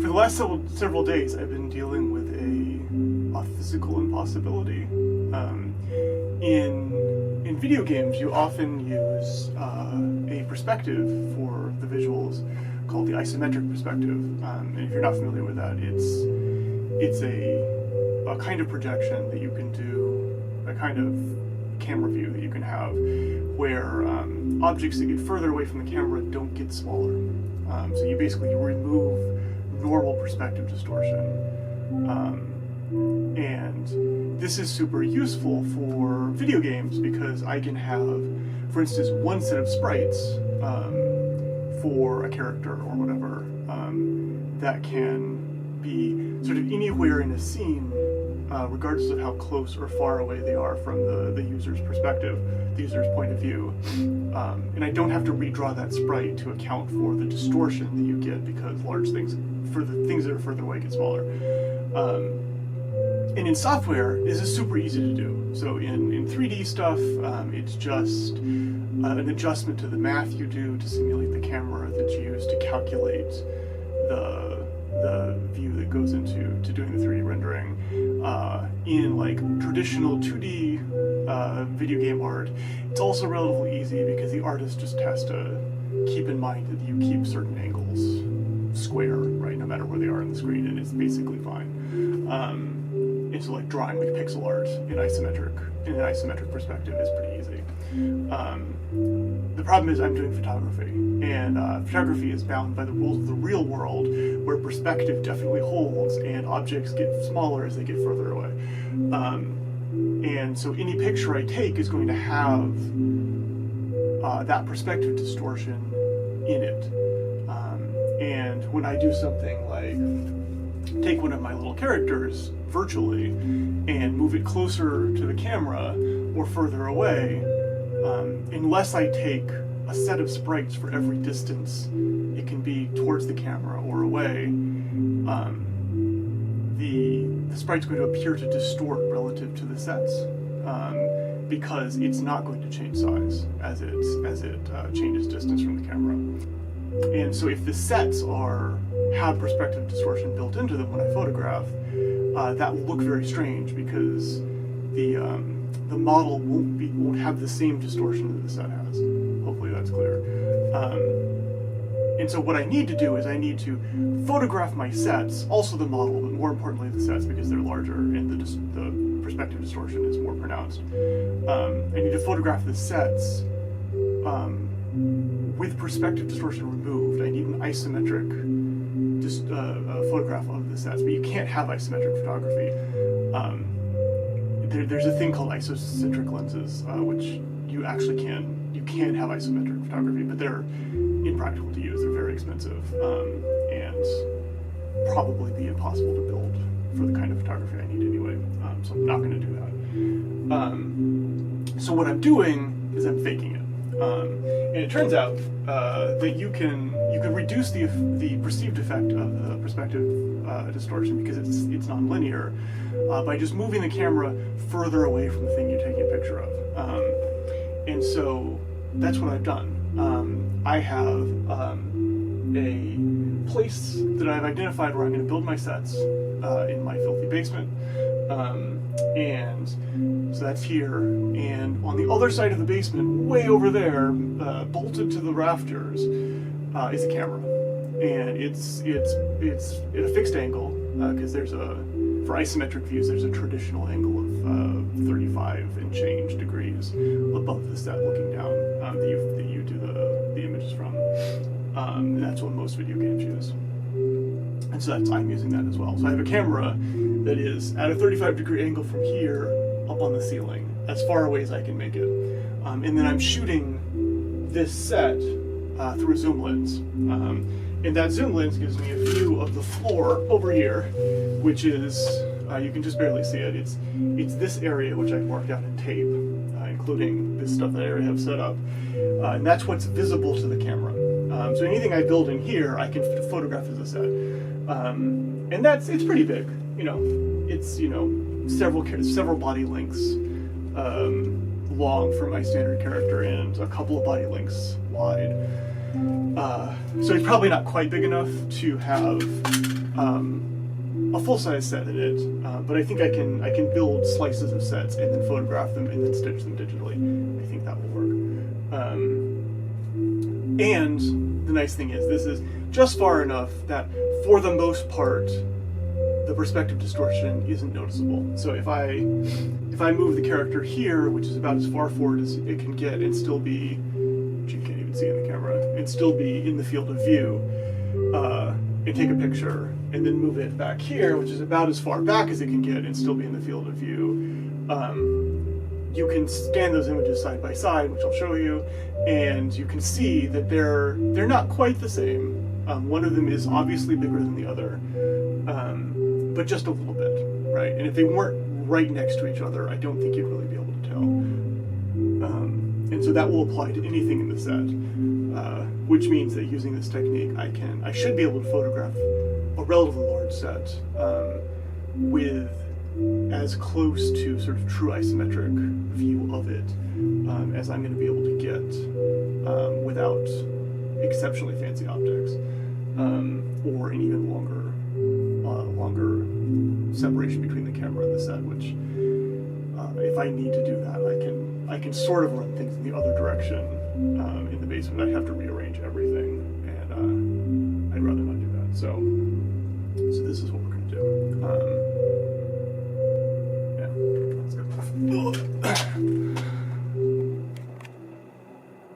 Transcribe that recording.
the last several days, I've been dealing with a physical impossibility. In video games, you often use a perspective for the visuals called the isometric perspective. And if you're not familiar with that, it's a kind of projection that you can do, a kind of camera view that you can have, where objects that get further away from the camera don't get smaller. So you basically remove normal perspective distortion. And this is super useful for video games because I can have, for instance, one set of sprites for a character or whatever that can be sort of anywhere in a scene, regardless of how close or far away they are from the user's perspective, the user's point of view. And I don't have to redraw that sprite to account for the distortion that you get because large things, for the things that are further away, get smaller. And in software, this is super easy to do. So in 3D stuff, it's just an adjustment to the math you do to simulate the camera that's used to calculate the view that goes into doing the 3D rendering. In like traditional 2D video game art, it's also relatively easy because the artist just has to keep in mind that you keep certain angles square, right, no matter where they are on the screen, and it's basically fine. And so like drawing like pixel art in an isometric perspective is pretty easy. The problem is I'm doing photography, and photography is bound by the rules of the real world, where perspective definitely holds and objects get smaller as they get further away. And so any picture I take is going to have that perspective distortion in it. And when I do something like take one of my little characters virtually and move it closer to the camera or further away, unless I take a set of sprites for every distance it can be towards the camera or away, the sprite's going to appear to distort relative to the sets, because it's not going to change size as it changes distance from the camera. And so if the sets have perspective distortion built into them when I photograph, that will look very strange because the model won't have the same distortion that the set has. Hopefully that's clear. And so what I need to do is I need to photograph my sets, also the model, but more importantly the sets because they're larger and the perspective distortion is more pronounced. I need to photograph the sets with perspective distortion removed. I need an isometric photograph of the sets, but you can't have isometric photography. There's a thing called isometric lenses, which you actually can have isometric photography, but they're impractical to use. They're very expensive, and probably be impossible to build for the kind of photography I need anyway. So I'm not going to do that. So what I'm doing is I'm faking it. And it turns out that you can reduce the perceived effect of the perspective distortion because it's nonlinear by just moving the camera further away from the thing you're taking a picture of. And so that's what I've done. I have a place that I've identified where I'm going to build my sets in my filthy basement. And so that's here, and on the other side of the basement, way over there, bolted to the rafters, is a camera, and it's at a fixed angle because for isometric views there's a traditional angle of 35 and change degrees above the set looking down that you do the images from. And that's what most video games use. And so I'm using that as well. So I have a camera that is at a 35-degree angle from here up on the ceiling, as far away as I can make it. And then I'm shooting this set through a zoom lens. And that zoom lens gives me a view of the floor over here, which is, you can just barely see it. It's this area which I've marked out in tape, including this stuff that I already have set up. And that's what's visible to the camera. So anything I build in here, I can photograph as a set. And it's pretty big. It's several body lengths long for my standard character and a couple of body lengths wide. So it's probably not quite big enough to have a full-size set in it, but I think I can build slices of sets and then photograph them and then stitch them digitally. I think that will work. And the nice thing is this is just far enough that for the most part the perspective distortion isn't noticeable. So if I move the character here, which is about as far forward as it can get and still be, which you can't even see in the camera, and still be in the field of view, and take a picture, and then move it back here, which is about as far back as it can get and still be in the field of view, you can scan those images side by side, which I'll show you, and you can see that they're not quite the same. One of them is obviously bigger than the other, but just a little bit, right? And if they weren't right next to each other, I don't think you'd really be able to tell. And so that will apply to anything in the set, which means that using this technique, I should be able to photograph a relatively large set with as close to sort of true isometric view of it as I'm going to be able to get without exceptionally fancy optics, or an even longer separation between the camera and the set, which if I need to do that, I can sort of run things in the other direction in the basement. I'd have to rearrange everything, and I'd rather not do that. So this is what we're going to do.